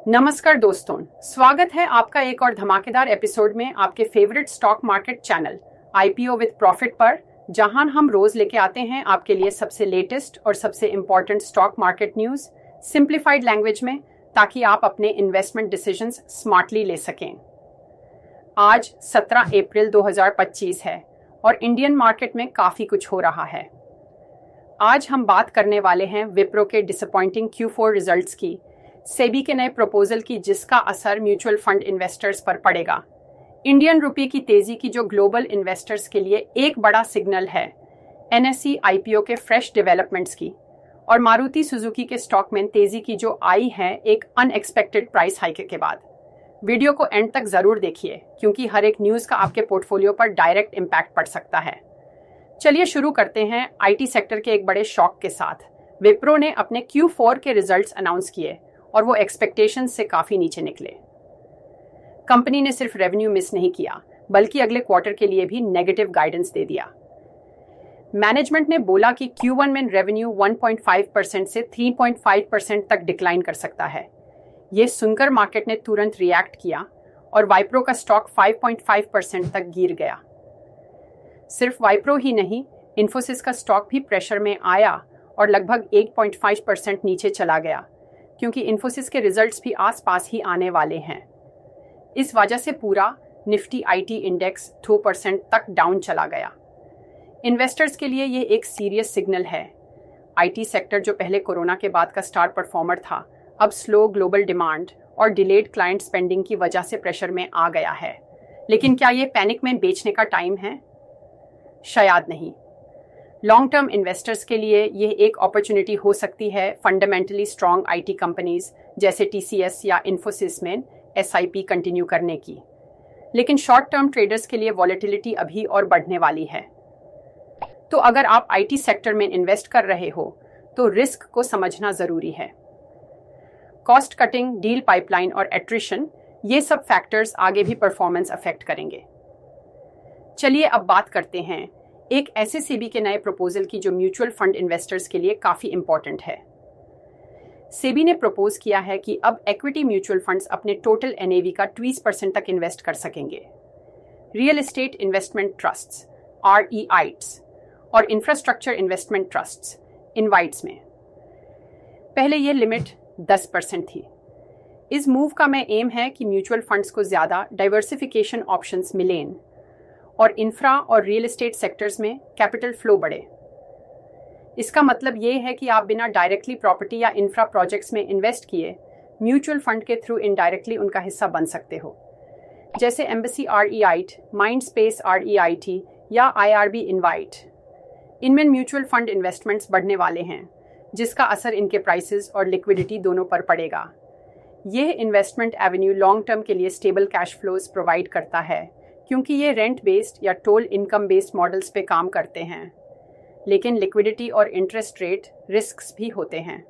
नमस्कार दोस्तों, स्वागत है आपका एक और धमाकेदार एपिसोड में आपके favourite stock market channel IPO with profit पर, जहां हम रोज लेके आते हैं आपके लिए सबसे लेटेस्ट और सबसे important stock market news simplified language में, ताकि आप अपने इन्वेस्टमेंट डिसीजंस स्मार्टली ले सकें। आज 17 अप्रैल 2025 है और इंडियन मार्केट में काफी कुछ हो रहा है। आज हम बात करने वाले हैं विप्रो के डिसअपॉइंटिंग Q4 रिजल्ट्स की, सेबी के नए प्रपोजल की जिसका असर म्यूचुअल फंड इन्वेस्टर्स पर पड़ेगा, इंडियन रुपये की तेजी की जो ग्लोबल इन्वेस्टर्स के लिए एक बड़ा सिग्नल है, एनएसई आईपीओ के फ्रेश डेवलपमेंट्स की, और मारुति सुजुकी के स्टॉक में तेजी की जो आई है एक अनएक्सपेक्टेड प्राइस हाइक के बाद। वीडियो को एंड तक जरूर देखिए क्योंकि हर एक न्यूज का आपके पोर्टफोलियो पर डायरेक्ट इम्पैक्ट पड़ सकता है। चलिए शुरू करते हैं आईटी सेक्टर के एक बड़े शॉक के साथ। विप्रो ने अपने Q4 के रिजल्ट्स अनाउंस किए और वो एक्सपेक्टेशंस से काफी नीचे निकले। कंपनी ने सिर्फ रेवेन्यू मिस नहीं किया बल्कि अगले क्वार्टर के लिए भी नेगेटिव गाइडेंस दे दिया। मैनेजमेंट ने बोला कि Q1 में रेवेन्यू 1.5% से 3.5% तक डिक्लाइन कर सकता है। ये सुनकर मार्केट ने तुरंत रिएक्ट किया और वाइप्रो का स्टॉक 5.5% तक गिर गया। सिर्फ वाइप्रो ही नहीं, इन्फोसिस का स्टॉक भी प्रेशर में आया और लगभग 8.5% नीचे चला गया क्योंकि इन्फोसिस के रिजल्ट्स भी आसपास ही आने वाले हैं। इस वजह से पूरा निफ्टी आईटी इंडेक्स 2% तक डाउन चला गया। इन्वेस्टर्स के लिए ये एक सीरियस सिग्नल है। आईटी सेक्टर जो पहले कोरोना के बाद का स्टार परफॉर्मर था, अब स्लो ग्लोबल डिमांड और डिलेड क्लाइंट स्पेंडिंग की वजह से प्रेशर में आ गया है। लेकिन क्या ये पैनिक में बेचने का टाइम है? शायद नहीं। लॉन्ग टर्म इन्वेस्टर्स के लिए यह एक अपॉर्चुनिटी हो सकती है फंडामेंटली स्ट्रॉन्ग आईटी कंपनीज जैसे टीसीएस या इन्फोसिस में एसआईपी कंटिन्यू करने की। लेकिन शॉर्ट टर्म ट्रेडर्स के लिए वॉलेटिलिटी अभी और बढ़ने वाली है। तो अगर आप आईटी सेक्टर में इन्वेस्ट कर रहे हो तो रिस्क को समझना जरूरी है। कॉस्ट कटिंग, डील पाइपलाइन और एट्रिशन, ये सब फैक्टर्स आगे भी परफॉर्मेंस अफेक्ट करेंगे। चलिए अब बात करते हैं एक ऐसे सेबी के नए प्रपोजल की जो म्यूचुअल फंड इन्वेस्टर्स के लिए काफी इंपॉर्टेंट है। सेबी ने प्रपोज किया है कि अब इक्विटी म्यूचुअल फंड्स अपने टोटल एनएवी का 20% तक इन्वेस्ट कर सकेंगे। Real estate investment trusts REITs और इंफ्रास्ट्रक्चर इन्वेस्टमेंट ट्रस्ट्स इनवाइट्स में। पहले ये लिमिट 10% थी। इस मूव का में एम है कि म्यूचुअल फंड्स को ज्यादा डाइवर्सिफिकेशन ऑप्शंस मिलें और इंफ्रा और रियल एस्टेट सेक्टर्स में कैपिटल फ्लो बढ़े। इसका मतलब ये है कि आप बिना डायरेक्टली प्रॉपर्टी या इंफ्रा प्रोजेक्ट्स में इन्वेस्ट किए म्यूचुअल फंड के थ्रू इनडायरेक्टली उनका हिस्सा बन सकते हो, जैसे एम्बेसी REIT, माइंडस्पेस REIT या IRB इनवाइट। इनमें म्यूचुअल फंड इन्वेस्टमेंट्स बढ़ने वाले हैं जिसका असर इनके प्राइसेस और लिक्विडिटी दोनों पर पड़ेगा। यह इन्वेस्टमेंट एवेन्यू लॉन्ग टर्म के लिए स्टेबल कैश फ्लोज प्रोवाइड करता है क्योंकि ये रेंट बेस्ड या टोल इनकम बेस्ड मॉडल्स पे काम करते हैं। लेकिन लिक्विडिटी और इंटरेस्ट रेट रिस्क्स भी होते हैं।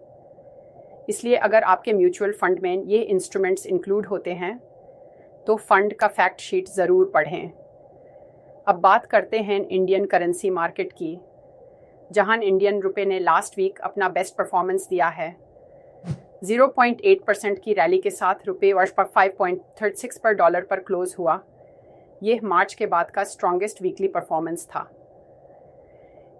इसलिए अगर आपके म्यूचुअल फंड में ये इंस्ट्रूमेंट्स इंक्लूड होते हैं तो फंड का फैक्ट शीट ज़रूर पढ़ें। अब बात करते हैं इंडियन करेंसी मार्केट की, जहां इंडियन रुपये ने लास्ट वीक अपना बेस्ट परफॉर्मेंस दिया है। 0.8% की रैली के साथ रुपये वर्ष पर 5.36 पर डॉलर पर क्लोज हुआ। यह मार्च के बाद का स्ट्रॉन्गेस्ट वीकली परफॉर्मेंस था।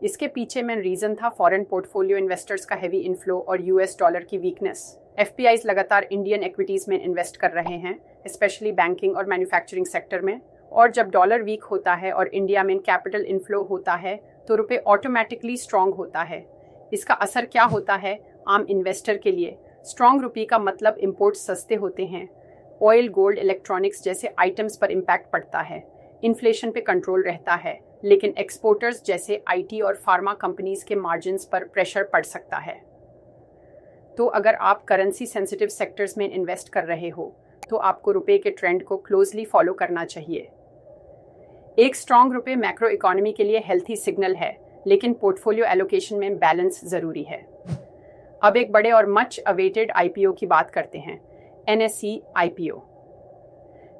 इसके पीछे में रीजन था फॉरेन पोर्टफोलियो इन्वेस्टर्स का हेवी इनफ्लो और यूएस डॉलर की वीकनेस। एफपीआईज लगातार इंडियन इक्विटीज में इन्वेस्ट कर रहे हैं, स्पेशली बैंकिंग और मैन्युफैक्चरिंग सेक्टर में। और जब डॉलर वीक होता है और इंडिया में कैपिटल इनफ्लो होता है तो रुपये ऑटोमेटिकली स्ट्रांग होता है। इसका असर क्या होता है आम इन्वेस्टर के लिए? स्ट्रांग रुपये का मतलब इम्पोर्ट सस्ते होते हैं। ऑयल, गोल्ड, इलेक्ट्रॉनिक्स जैसे आइटम्स पर इम्पैक्ट पड़ता है। इन्फ्लेशन पे कंट्रोल रहता है, लेकिन एक्सपोर्टर्स जैसे आईटी और फार्मा कंपनीज के मार्जिन्स पर प्रेशर पड़ सकता है। तो अगर आप करेंसी सेंसिटिव सेक्टर्स में इन्वेस्ट कर रहे हो तो आपको रुपये के ट्रेंड को क्लोजली फॉलो करना चाहिए। एक स्ट्रांग रुपये मैक्रो इकोनॉमी के लिए हेल्थी सिग्नल है, लेकिन पोर्टफोलियो एलोकेशन में बैलेंस जरूरी है। अब एक बड़े और मच अवेटेड आईपीओ की बात करते हैं, NSE IPO.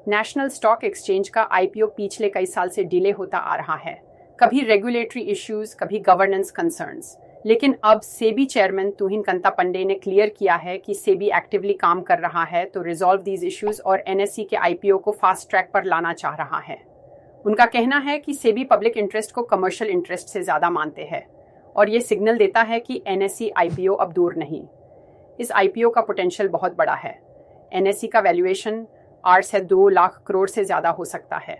National stock exchange का आईपीओ पिछले कई साल से डिले होता आ रहा है। कभी रेगुलेटरी इश्यूज, कभी गवर्नेंस कंसर्न्स, लेकिन अब सेबी चेयरमैन तुहिन कंतापंडे ने क्लियर किया है कि सेबी एक्टिवली काम कर रहा है तो रिजॉल्व दीज इश्यूज और एनएसई के आईपीओ को फास्ट ट्रैक पर लाना चाह रहा है। उनका कहना है कि सेबी पब्लिक इंटरेस्ट को कमर्शियल इंटरेस्ट से ज़्यादा मानते हैं और ये सिग्नल देता है कि एनएसई आईपीओ अब दूर नहीं। इस आईपीओ का पोटेंशियल बहुत बड़ा है। एनएसई का वैल्यूएशन 8 से 2 लाख करोड़ से ज़्यादा हो सकता है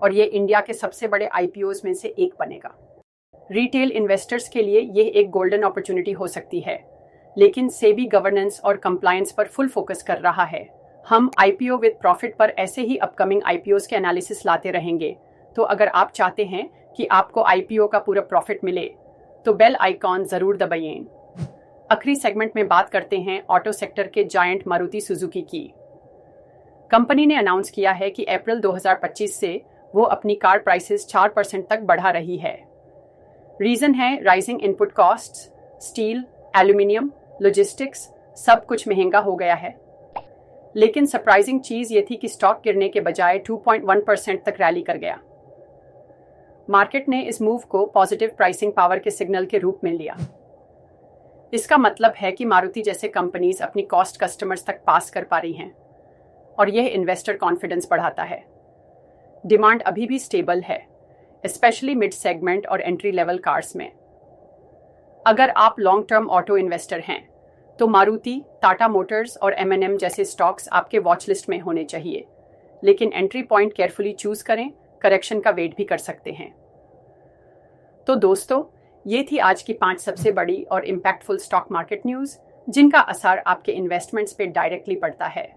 और ये इंडिया के सबसे बड़े आईपीओज में से एक बनेगा। रिटेल इन्वेस्टर्स के लिए यह एक गोल्डन अपॉर्चुनिटी हो सकती है, लेकिन सेबी गवर्नेंस और कंप्लायंस पर फुल फोकस कर रहा है। हम आईपीओ विद प्रॉफिट पर ऐसे ही अपकमिंग आईपीओज के एनालिसिस लाते रहेंगे। तो अगर आप चाहते हैं कि आपको आईपीओ का पूरा प्रॉफिट मिले तो बेल आइकॉन जरूर दबाइए। आखिरी सेगमेंट में बात करते हैं ऑटो सेक्टर के जायंट मारुति सुजुकी की। कंपनी ने अनाउंस किया है कि अप्रैल 2025 से वो अपनी कार प्राइसेस 4% तक बढ़ा रही है। रीजन है rising input costs, steel, aluminium, logistics, सब कुछ महंगा हो गया है। लेकिन सरप्राइजिंग चीज ये थी कि स्टॉक गिरने के बजाय 2.1% तक रैली कर गया। मार्केट ने इस मूव को पॉजिटिव प्राइसिंग पावर के सिग्नल के रूप में लिया। इसका मतलब है कि मारुति जैसे कंपनीज अपनी कॉस्ट कस्टमर्स तक पास कर पा रही हैं और यह इन्वेस्टर कॉन्फिडेंस बढ़ाता है। डिमांड अभी भी स्टेबल है, स्पेशली मिड सेगमेंट और एंट्री लेवल कार्स में। अगर आप लॉन्ग टर्म ऑटो इन्वेस्टर हैं तो मारुति, टाटा मोटर्स और M&M जैसे स्टॉक्स आपके वॉच लिस्ट में होने चाहिए, लेकिन एंट्री पॉइंट केयरफुली चूज करें, करेक्शन का वेट भी कर सकते हैं। तो दोस्तों, ये थी आज की 5 सबसे बड़ी और इम्पैक्टफुल स्टॉक मार्केट न्यूज जिनका असर आपके इन्वेस्टमेंट्स पे डायरेक्टली पड़ता है।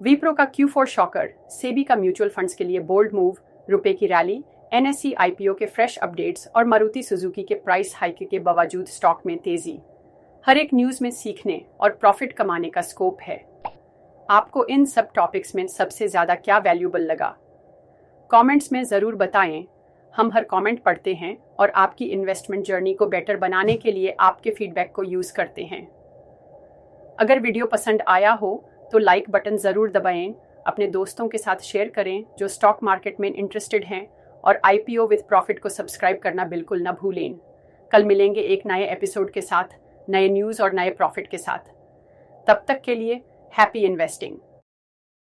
विप्रो का Q4 शॉकर, सेबी का म्यूचुअल फंड्स के लिए बोल्ड मूव, रुपए की रैली, एनएसई आईपीओ के फ्रेश अपडेट्स और मारुति सुजुकी के प्राइस हाइक के बावजूद स्टॉक में तेजी। हर एक न्यूज में सीखने और प्रॉफिट कमाने का स्कोप है। आपको इन सब टॉपिक्स में सबसे ज्यादा क्या वैल्यूएबल लगा? कमेंट्स में जरूर बताएं। हम हर कमेंट पढ़ते हैं और आपकी इन्वेस्टमेंट जर्नी को बेटर बनाने के लिए आपके फीडबैक को यूज करते हैं। अगर वीडियो पसंद आया हो तो लाइक बटन जरूर दबाएं, अपने दोस्तों के साथ शेयर करें जो स्टॉक मार्केट में इंटरेस्टेड हैं और आईपीओ विद प्रॉफिट को सब्सक्राइब करना बिल्कुल न भूलें। कल मिलेंगे एक नए एपिसोड के साथ, नए न्यूज़ और नए प्रॉफिट के साथ। तब तक के लिए हैप्पी इन्वेस्टिंग।